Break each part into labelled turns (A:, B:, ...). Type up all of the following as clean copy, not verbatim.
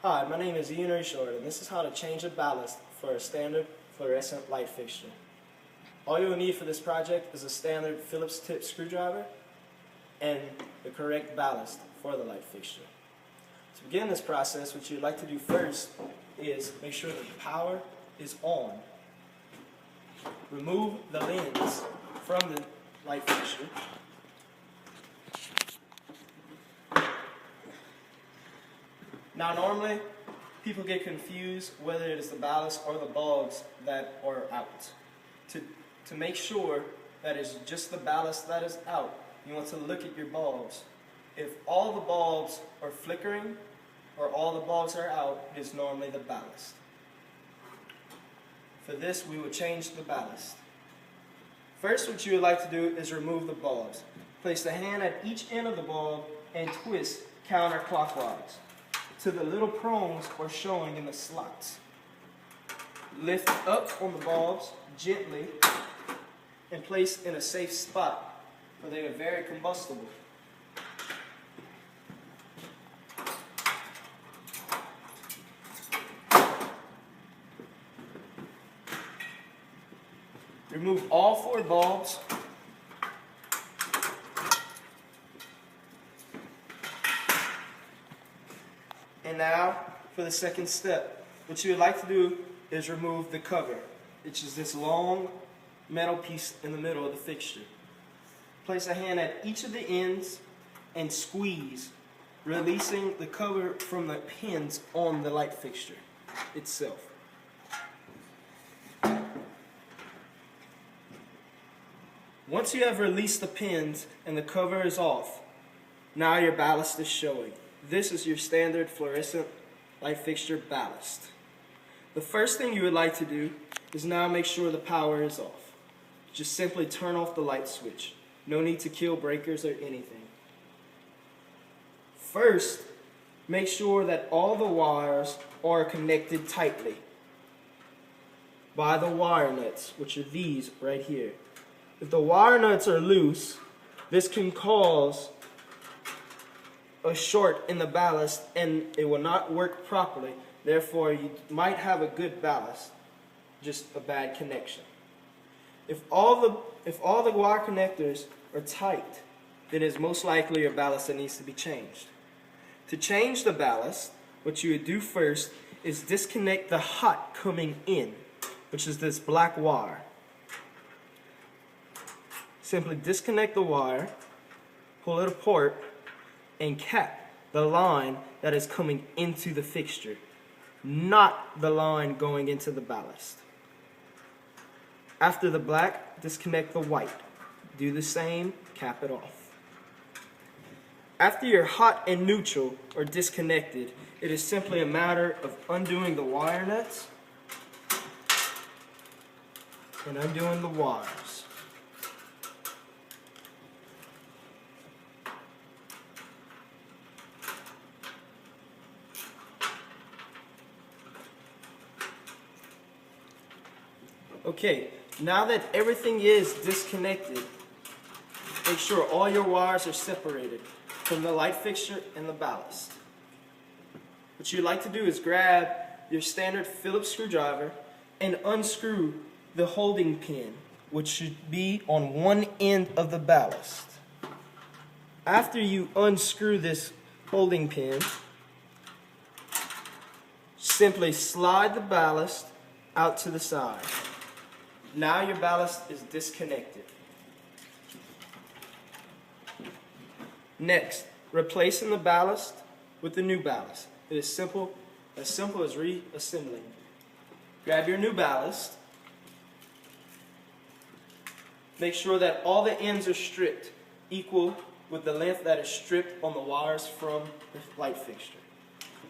A: Hi, my name is Ian Short, and this is how to change a ballast for a standard fluorescent light fixture. All you'll need for this project is a standard Phillips tip screwdriver and the correct ballast for the light fixture. To begin this process, what you'd like to do first is make sure that the power is on. Remove the lens from the light fixture. Now normally, people get confused whether it is the ballast or the bulbs that are out. To make sure that it's just the ballast that is out, you want to look at your bulbs. If all the bulbs are flickering or all the bulbs are out, it is normally the ballast. For this, we will change the ballast. First, what you would like to do is remove the bulbs. Place the hand at each end of the bulb and twist counterclockwise to the little prongs are showing in the slots. Lift up on the bulbs gently and place in a safe spot, for they are very combustible. Remove all 4 bulbs. And now for the second step. What you would like to do is remove the cover, which is this long metal piece in the middle of the fixture. Place a hand at each of the ends and squeeze, releasing the cover from the pins on the light fixture itself. Once you have released the pins and the cover is off, now your ballast is showing. This is your standard fluorescent light fixture ballast. The first thing you would like to do is now make sure the power is off. Just simply turn off the light switch. No need to kill breakers or anything. First, make sure that all the wires are connected tightly by the wire nuts, which are these right here. If the wire nuts are loose, this can cause a short in the ballast and it will not work properly. Therefore, you might have a good ballast, just a bad connection. If all the wire connectors are tight, then it's most likely your ballast that needs to be changed. To change the ballast, what you would do first is disconnect the hot coming in, which is this black wire. Simply disconnect the wire, pull it apart, and cap the line that is coming into the fixture, not the line going into the ballast. After the black, disconnect the white. Do the same, cap it off. After your hot and neutral are disconnected, it is simply a matter of undoing the wire nuts and undoing the wires. Okay, now that everything is disconnected, make sure all your wires are separated from the light fixture and the ballast. What you'd like to do is grab your standard Phillips screwdriver and unscrew the holding pin, which should be on one end of the ballast. After you unscrew this holding pin, simply slide the ballast out to the side. Now your ballast is disconnected. Next, replacing the ballast with the new ballast. It is simple as reassembling. Grab your new ballast. Make sure that all the ends are stripped, equal with the length that is stripped on the wires from the light fixture.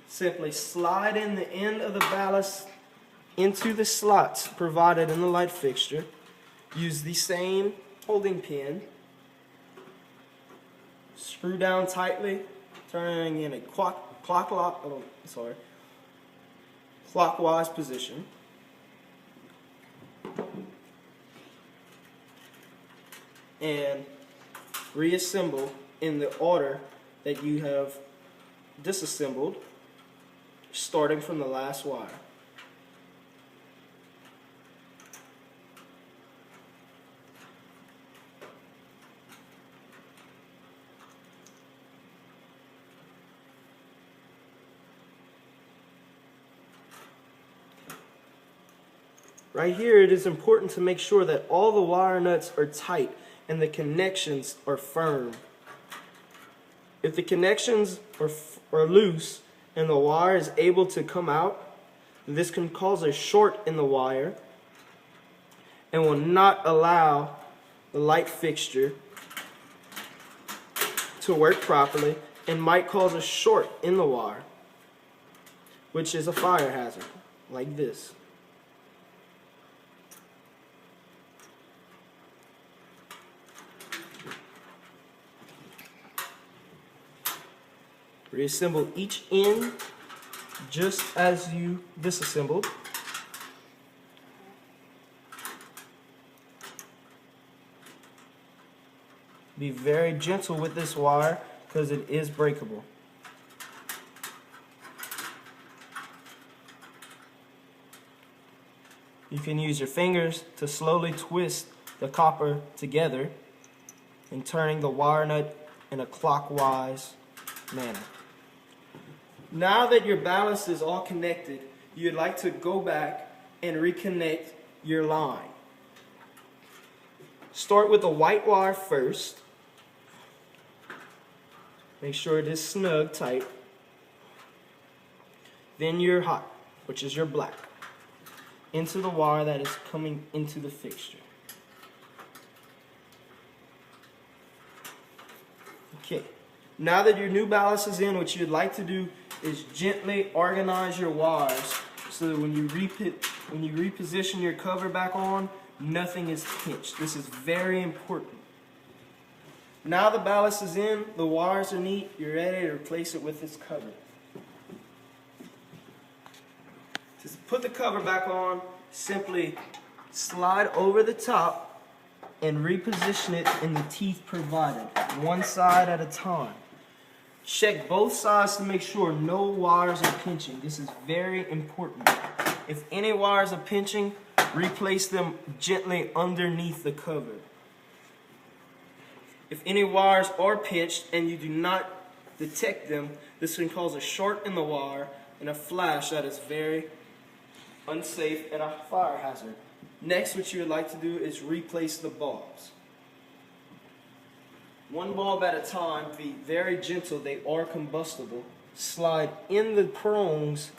A: Simply slide in the end of the ballast into the slots provided in the light fixture. Use the same holding pin. Screw down tightly, turning in a clockwise position. And reassemble in the order that you have disassembled starting from the last wire. Right here, it is important to make sure that all the wire nuts are tight and the connections are firm. If the connections are loose and the wire is able to come out, this can cause a short in the wire and will not allow the light fixture to work properly and might cause a short in the wire, which is a fire hazard, like this. Reassemble each end just as you disassembled. Be very gentle with this wire because it is breakable. You can use your fingers to slowly twist the copper together and turning the wire nut in a clockwise manner. Now that your ballast is all connected, you'd like to go back and reconnect your line. Start with the white wire first. Make sure it is snug, tight. Then your hot, which is your black, into the wire that is coming into the fixture. Okay. Now that your new ballast is in, what you'd like to do is gently organize your wires so that when you reposition your cover back on, nothing is pinched. This is very important. Now the ballast is in, the wires are neat, you're ready to replace it with this cover. To put the cover back on, simply slide over the top and reposition it in the teeth provided, one side at a time. Check both sides to make sure no wires are pinching. This is very important. If any wires are pinching, replace them gently underneath the cover. If any wires are pinched and you do not detect them, this can cause a short in the wire and a flash that is very unsafe and a fire hazard. Next, what you would like to do is replace the bulbs. One bulb at a time, be very gentle, they are combustible. Slide in the prongs,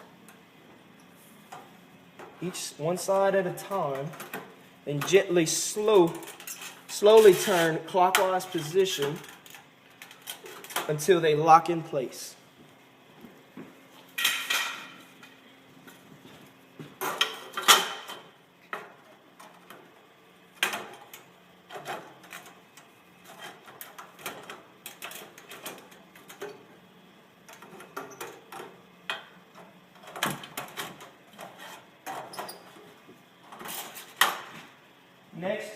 A: each one side at a time, and gently slowly turn clockwise position until they lock in place. Next,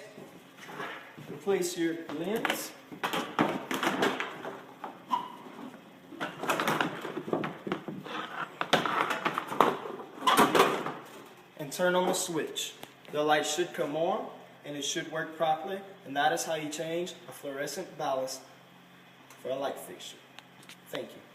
A: replace your lens. And turn on the switch. The light should come on and it should work properly, and that is how you change a fluorescent ballast for a light fixture. Thank you.